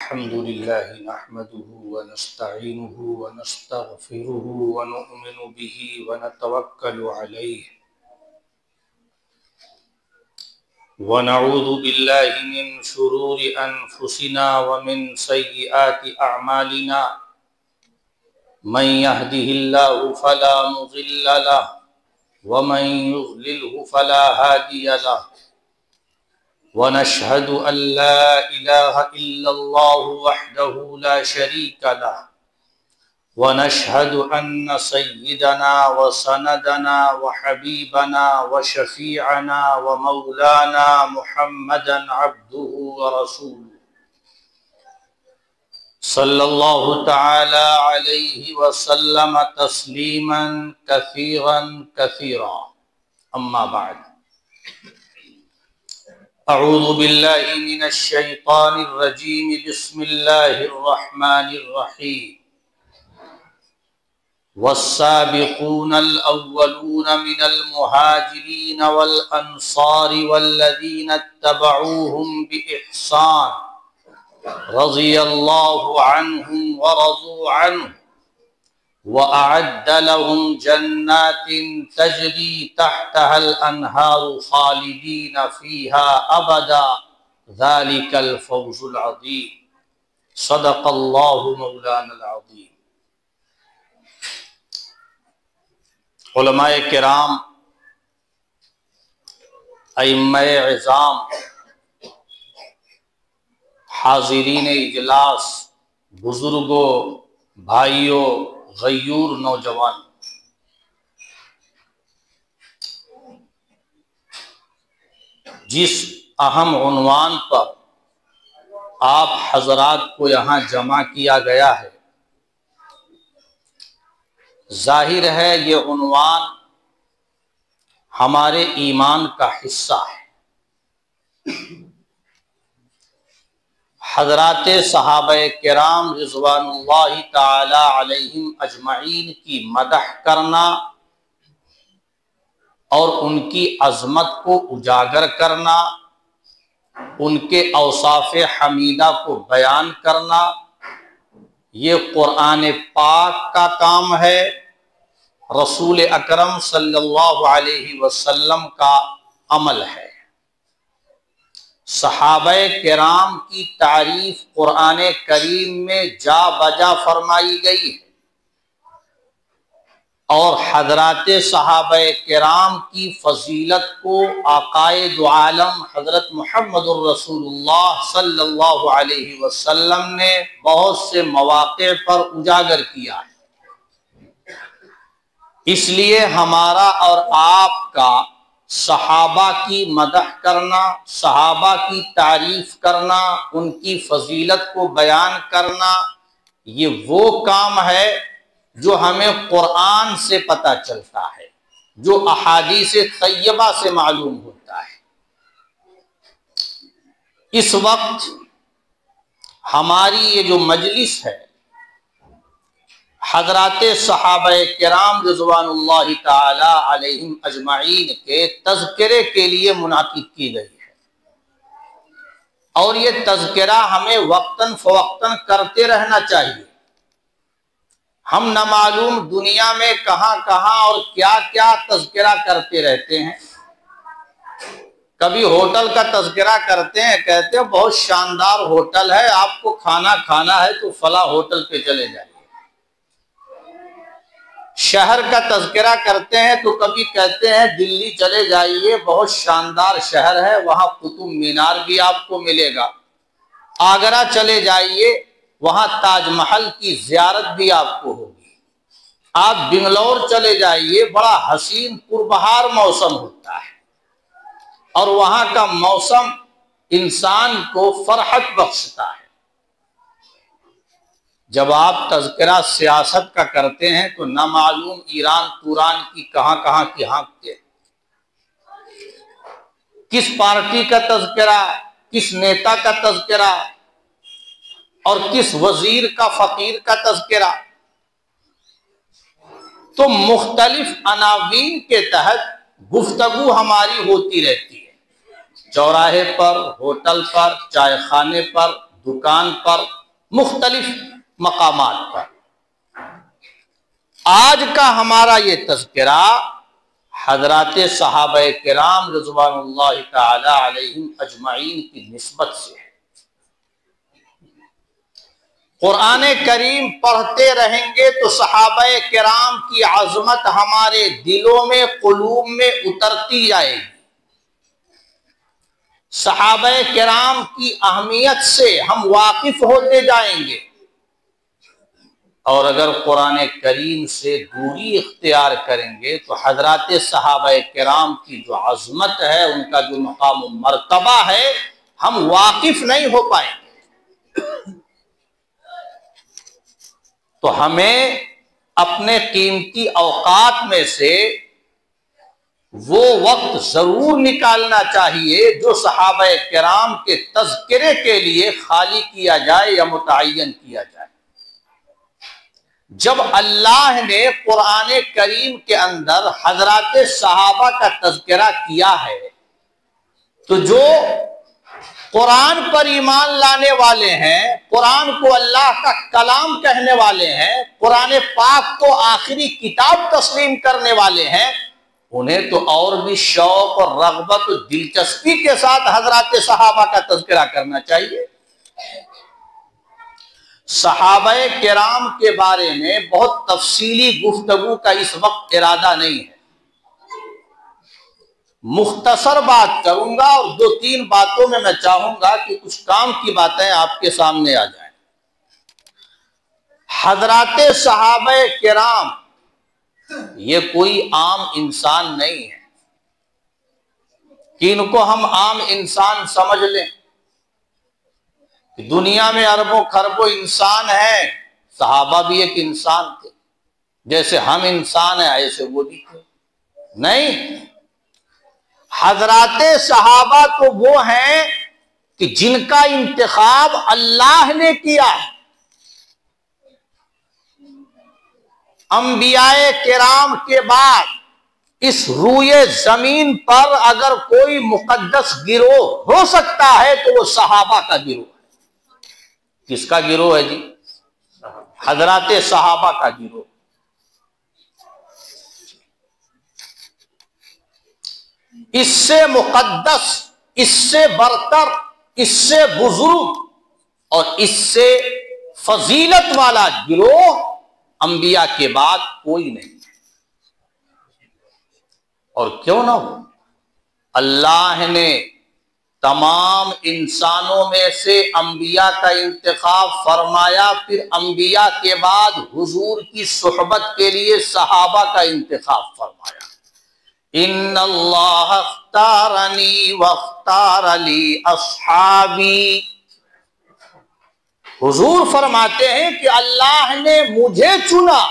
الحمد لله نحمده ونستعينه ونستغفره ونؤمن به ونتوكل عليه ونعوذ بالله من شرور أنفسنا ومن سيئات أعمالنا من يهده الله فلا مضل له ومن يضلله فلا هادي له ونشهد أن لا إله إلا الله وحده لا شريك له ونشهد أن سيدنا وسندنا وحبيبنا وشفيعنا ومولانا محمدا عبده ورسوله صلى الله تعالى عليه وسلم تسليما كثيرا كثيرا أما بعد أعوذ بالله من الشيطان الرجيم بسم الله الرحمن الرحيم والسابقون الأولون من المهاجرين والأنصار والذين اتبعوهم بإحسان رضي الله عنهم ورضوا عنه وأعد لهم جنات تجري تحتها الأنهار خالدين فيها أبدا ذلك الفوز العظيم صدق الله مولانا العظيم۔ علماء کرام، ائمہ عظام، حاضرین اجلاس، بزرگوں، بھائیوں، غیور نوجوان، جس اہم عنوان پر آپ حضرات کو یہاں جمع کیا گیا ہے، ظاہر ہے یہ عنوان ہمارے ایمان کا حصہ ہے۔ حضرات صحابہ کرام رضوان اللہ تعالی علیہم اجمعین کی مدح کرنا اور ان کی عظمت کو اجاگر کرنا، ان کے اوصاف حمیدہ کو بیان کرنا، یہ قرآن پاک کا کام ہے، رسول اکرم صلی اللہ علیہ وسلم کا عمل ہے۔ صحابہ کرام کی تعریف قرآن کریم میں جا بجا فرمائی گئی ہے، اور حضرات صحابہ کرام کی فضیلت کو عقائد عالم حضرت محمد الرسول اللہ صلی اللہ علیہ وسلم نے بہت سے مواقع پر اجاگر کیا ہے۔ اس لیے ہمارا اور آپ کا صحابہ کی مدح کرنا، صحابہ کی تعریف کرنا، ان کی فضیلت کو بیان کرنا، یہ وہ کام ہے جو ہمیں قرآن سے پتہ چلتا ہے، جو احادیث طیبہ سے معلوم ہوتا ہے۔ اس وقت ہماری یہ جو مجلس ہے، حضرات صحابہ کرام رضوان اللہ تعالی علیہم اجمعین کے تذکرے کے لیے منعقد کی گئی ہے، اور یہ تذکرہ ہمیں وقتاً فوقتاً کرتے رہنا چاہیے۔ ہم نہ معلوم دنیا میں کہاں کہاں اور کیا کیا تذکرہ کرتے رہتے ہیں۔ کبھی ہوٹل کا تذکرہ کرتے ہیں، کہتے ہیں بہت شاندار ہوٹل ہے، آپ کو کھانا کھانا ہے تو فلاں ہوٹل پہ چلے جائیں۔ شہر کا تذکرہ کرتے ہیں تو کبھی کہتے ہیں دلی چلے جائیے، بہت شاندار شہر ہے، وہاں قطب مینار بھی آپ کو ملے گا۔ آگرہ چلے جائیے، وہاں تاج محل کی زیارت بھی آپ کو ہوگی۔ آپ بنگلور چلے جائیے، بڑا حسین پربہار موسم ہوتا ہے، اور وہاں کا موسم انسان کو فرحت بخشتا ہے۔ جب آپ تذکرہ سیاست کا کرتے ہیں تو نہ معلوم ایران توران کی کہاں کہاں کی ہانکتے، کس پارٹی کا تذکرہ، کس نیتا کا تذکرہ، اور کس وزیر کا فقیر کا تذکرہ۔ تو مختلف عناوین کے تحت گفتگو ہماری ہوتی رہتی ہے، چوراہے پر، ہوٹل پر، چائے خانے پر، دکان پر، مختلف مقامات پر۔ آج کا ہمارا یہ تذکرہ حضرات صحابہ کرام رضوان اللہ تعالی علیہم اجمعین کی نسبت سے ہے۔ قرآن کریم پڑھتے رہیں گے تو صحابہ کرام کی عظمت ہمارے دلوں میں، قلوب میں اترتی جائے گی۔ صحابہ کرام کی اہمیت سے ہم واقف ہوتے جائیں گے، اور اگر قرآن کریم سے دوری اختیار کریں گے تو حضرات صحابہ کرام کی جو عظمت ہے، ان کا جو مقام و مرتبہ ہے، ہم واقف نہیں ہو پائیں گے۔ تو ہمیں اپنے قیمتی اوقات میں سے وہ وقت ضرور نکالنا چاہیے جو صحابہ کرام کے تذکرے کے لیے خالی کیا جائے یا متعین کیا جائے۔ جب اللہ نے قرآن کریم کے اندر حضرات صحابہ کا تذکرہ کیا ہے تو جو قرآن پر ایمان لانے والے ہیں، قرآن کو اللہ کا کلام کہنے والے ہیں، قرآن پاک کو آخری کتاب تسلیم کرنے والے ہیں، انہیں تو اور بھی شوق اور رغبت و دلچسپی کے ساتھ حضرات صحابہ کا تذکرہ کرنا چاہیے۔ صحابہ کرام کے بارے میں بہت تفصیلی گفتگو کا اس وقت ارادہ نہیں ہے، مختصر بات کروں گا، اور 2-3 باتوں میں چاہوں گا کہ کچھ کام کی باتیں آپ کے سامنے آ جائیں۔ حضرات صحابہ کرام یہ کوئی عام انسان نہیں ہے کہ ان کو ہم عام انسان سمجھ لیں۔ دنیا میں اربوں خربوں انسان ہیں، صحابہ بھی ایک انسان تھے، جیسے ہم انسان ہیں ایسے وہ بھی تھے۔ نہیں، حضرات صحابہ تو وہ ہیں کہ جن کا انتخاب اللہ نے کیا ہے۔ انبیاء کرام کے بعد اس روئے زمین پر اگر کوئی مقدس گروہ ہو سکتا ہے تو وہ صحابہ کا گروہ ہے۔ کس کا گروہ ہے جی؟ حضرات صحابہ کا گروہ۔ اس سے مقدس، اس سے برتر، اس سے بزرگ اور اس سے فضیلت والا گروہ انبیاء کے بعد کوئی نہیں، اور کیوں نہ ہو؟ اللہ نے تمام انسانوں میں سے انبیاء کا انتخاب فرمایا، پھر انبیاء کے بعد حضور کی صحبت کے لیے صحابہ کا انتخاب فرمایا۔ ان اللہ اختارنی واختار لی اصحابی، حضور فرماتے ہیں کہ اللہ نے مجھے چنا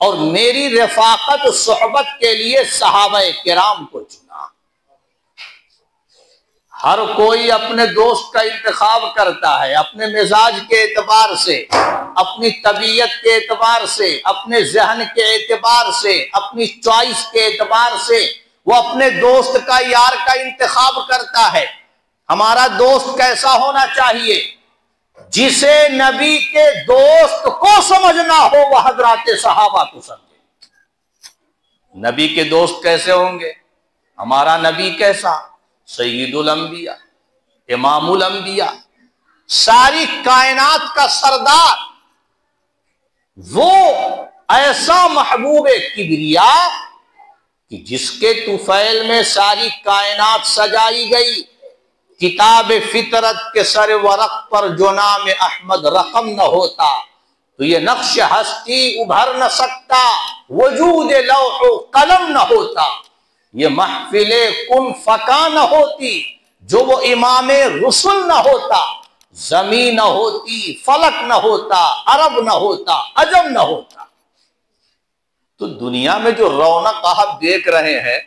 اور میری رفاقت صحبت کے لیے صحابہ کرام کو چنا۔ ہر کوئی اپنے دوست کا انتخاب کرتا ہے، اپنے مزاج کے اعتبار سے، اپنی طبیعت کے اعتبار سے، اپنے ذہن کے اعتبار سے، اپنی چوائس کے اعتبار سے وہ اپنے دوست کا، یار کا انتخاب کرتا ہے۔ ہمارا دوست کیسا ہونا چاہیے؟ جسے نبی کے دوست کو سمجھنا ہو وہ حضرات صحابہ کو سمجھے۔ نبی کے دوست کیسے ہوں گے؟ ہمارا نبی کیسا؟ سید الانبیاء، امام الانبیاء، ساری کائنات کا سردار، وہ ایسا محبوب کبریا کہ جس کے طفیل میں ساری کائنات سجائی گئی۔ کتاب فطرت کے سر ورق پر جو نام احمد رقم نہ ہوتا تو یہ نقش ہستی ابھر نہ سکتا، وجود لوح و قلم نہ ہوتا، یہ محفل کن فکا نہ ہوتی، جو وہ امام رسل نہ ہوتا، زمین نہ ہوتی، فلک نہ ہوتا، عرب نہ ہوتا، عجم نہ ہوتا۔ تو دنیا میں جو رونق آپ دیکھ رہے ہیں،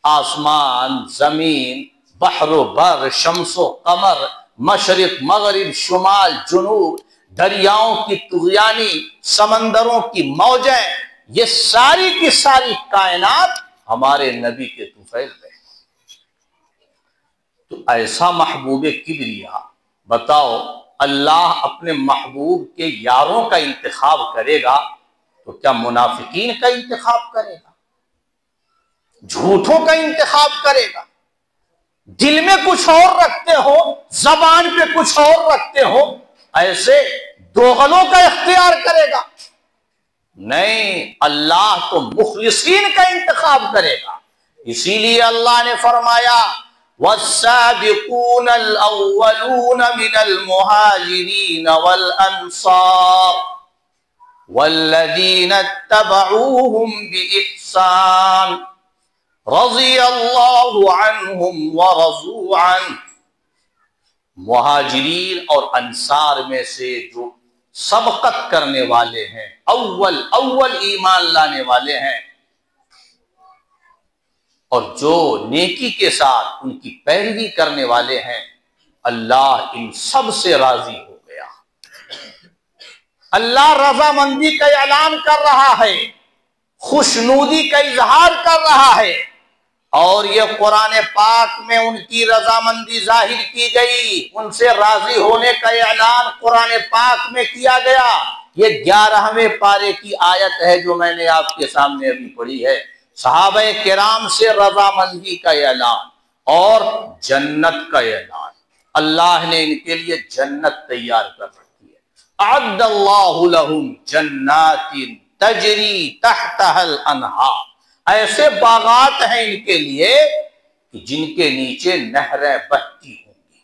آسمان، زمین، بحر و بر، شمس و قمر، مشرق مغرب، شمال جنوب، دریاؤں کی طغیانی، سمندروں کی موجیں، یہ ساری کی ساری کائنات ہمارے نبی کے طفیل میں۔ تو ایسا محبوب کبریا، بتاؤ اللہ اپنے محبوب کے یاروں کا انتخاب کرے گا تو کیا منافقین کا انتخاب کرے گا؟ جھوٹوں کا انتخاب کرے گا؟ دل میں کچھ اور رکھتے ہو، زبان پہ کچھ اور رکھتے ہو، ایسے دوغلوں کا اختیار کرے گا؟ نہیں، اللہ تو مخلصین کا انتخاب کرے گا۔ اسی لیے اللہ نے فرمایا وَالسَّابِقُونَ الْأَوَّلُونَ مِنَ الْمُهَاجِرِينَ وَالْأَنصَارِ وَالَّذِينَ اتَّبَعُوهُمْ بِإِحْسَانٍ رضی اللہ عنہم ورضوا عنہ۔ مہاجرین اور انصار میں سے جو سبقت کرنے والے ہیں، اول ایمان لانے والے ہیں، اور جو نیکی کے ساتھ ان کی پیروی کرنے والے ہیں، اللہ ان سب سے راضی ہو گیا۔ اللہ رضامندی کا اعلان کر رہا ہے، خوشنودی کا اظہار کر رہا ہے، اور یہ قرآن پاک میں ان کی رضامندی ظاہر کی گئی، ان سے راضی ہونے کا اعلان قرآن پاک میں کیا گیا۔ یہ 11ویں پارے کی آیت ہے جو میں نے آپ کے سامنے ابھی پڑھی ہے۔ صحابہ کرام سے رضامندی کا اعلان اور جنت کا اعلان۔ اللہ نے ان کے لیے جنت تیار کر رکھی ہے۔ اعد اللہ لہم جنات تجری تحتها الانہار، ایسے باغات ہیں ان کے لیے کہ جن کے نیچے نہریں بہتی ہوں گی،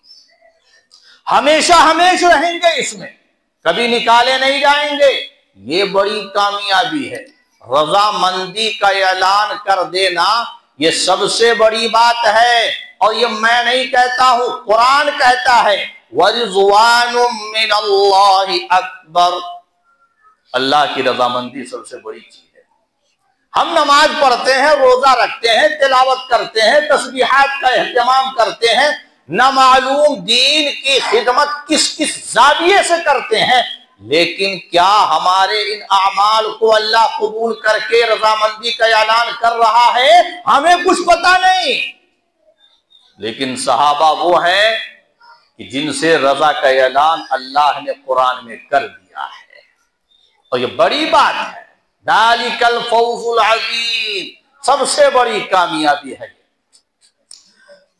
ہمیشہ ہمیشہ رہیں گے، اس میں کبھی نکالے نہیں جائیں گے۔ یہ بڑی کامیابی ہے۔ رضامندی کا اعلان کر دینا یہ سب سے بڑی بات ہے، اور یہ میں نہیں کہتا ہوں، قرآن کہتا ہے وَرِضْوَانٌ مِّنَ اللَّهِ اکبر۔ اللہ کی رضامندی سب سے بڑی چیز ہے۔ ہم نماز پڑھتے ہیں، روزہ رکھتے ہیں، تلاوت کرتے ہیں، تسبیحات کا اہتمام کرتے ہیں، نہ معلوم دین کی خدمت کس کس زاویے سے کرتے ہیں، لیکن کیا ہمارے ان اعمال کو اللہ قبول کر کے رضامندی کا اعلان کر رہا ہے؟ ہمیں کچھ پتہ نہیں، لیکن صحابہ وہ ہیں کہ جن سے رضا کا اعلان اللہ نے قرآن میں کر دیا ہے، اور یہ بڑی بات ہے۔ ذالک الفوز العظیم، سب سے بڑی کامیابی ہے۔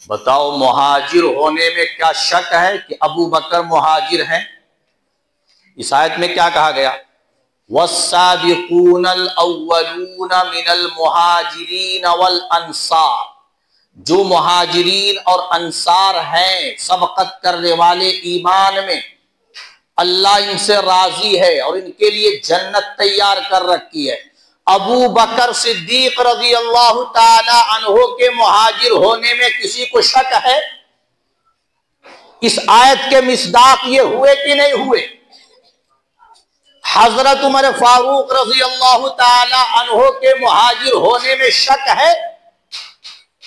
بتاؤ مہاجر ہونے میں کیا شک ہے کہ ابو بکر مہاجر ہیں؟ اس آیت میں کیا کہا گیا؟ والسابقون الاولون من المہاجرین والانصار، جو مہاجرین اور انصار ہیں، سبقت کرنے والے ایمان میں، اللہ ان سے راضی ہے اور ان کے لیے جنت تیار کر رکھی ہے۔ ابو بکر صدیق رضی اللہ تعالی عنہ کے مہاجر ہونے میں کسی کو شک ہے؟ اس آیت کے مصداق یہ ہوئے کہ نہیں ہوئے؟ حضرت عمر فاروق رضی اللہ تعالی عنہ کے مہاجر ہونے میں شک ہے؟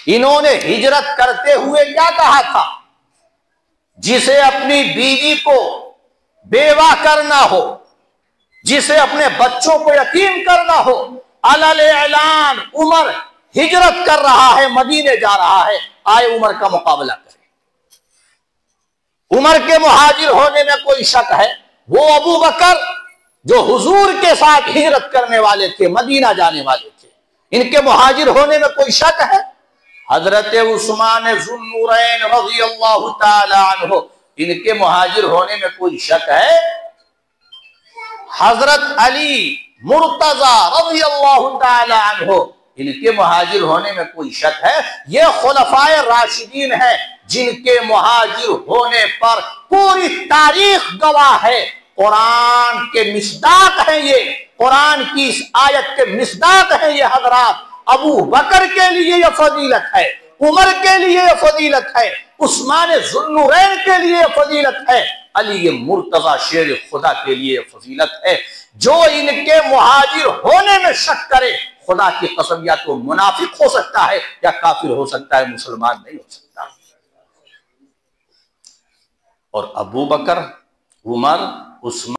انہوں نے ہجرت کرتے ہوئے کیا کہا تھا؟ جسے اپنی بیوی کو بیوہ کرنا ہو، جسے اپنے بچوں کو یتیم کرنا ہو، علل اعلان عمر ہجرت کر رہا ہے، مدینے جا رہا ہے، آئے عمر کا مقابلہ کریں۔ عمر کے مہاجر ہونے میں کوئی شک ہے؟ وہ ابو بکر جو حضور کے ساتھ ہجرت کرنے والے تھے، مدینہ جانے والے تھے، ان کے مہاجر ہونے میں کوئی شک ہے؟ حضرت عثمان ذو النورین رضی اللہ تعالی عنہ، ان کے مہاجر ہونے میں کوئی شک ہے؟ حضرت علی مرتضی رضی اللہ تعالی عنہ، ان کے مہاجر ہونے میں کوئی شک ہے؟ یہ خلفائے راشدین ہیں جن کے مہاجر ہونے پر پوری تاریخ گواہ ہے۔ قرآن کے مصداق ہیں، یہ قرآن کی اس آیت کے مصداق ہیں یہ حضرات۔ ابو بکر کے لیے یہ فضیلت ہے، عمر کے لیے یہ فضیلت ہے، عثمان ذو النورین کے لیے یہ فضیلت ہے، علی مرتضی شیر خدا کے لیے فضیلت ہے۔ جو ان کے مہاجر ہونے میں شک کرے، خدا کی قسم یا تو منافق ہو سکتا ہے یا کافر ہو سکتا ہے، مسلمان نہیں ہو سکتا۔ اور ابو بکر، عمر، عثمان